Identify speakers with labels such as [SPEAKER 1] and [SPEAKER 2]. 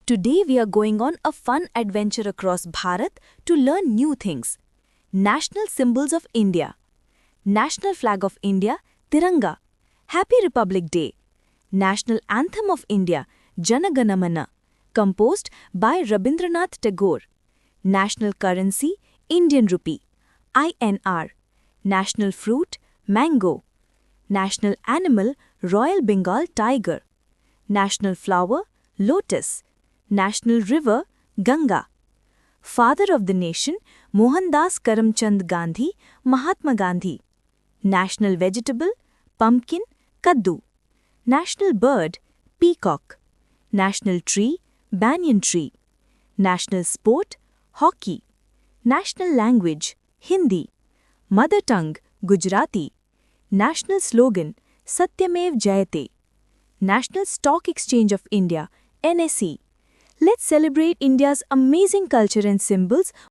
[SPEAKER 1] Today we are going on a fun adventure across Bharat to learn new things. National symbols of India. National flag of India, Tiranga. Happy Republic Day. National anthem of India, Jana Gana Mana, composed by Rabindranath Tagore. National currency, Indian rupee, INR. National fruit, mango. National animal, Royal Bengal tiger. National flower, Lotus. National river, Ganga. Father of the nation, Mohandas Karamchand Gandhi, Mahatma Gandhi. National vegetable, pumpkin, kaddu. National bird, peacock. National tree, banyan tree. National sport, hockey. National language, Hindi. Mother tongue, Gujarati. National slogan, Satyamev Jayate. National Stock Exchange of India, NSE. Let's celebrate India's amazing culture and symbols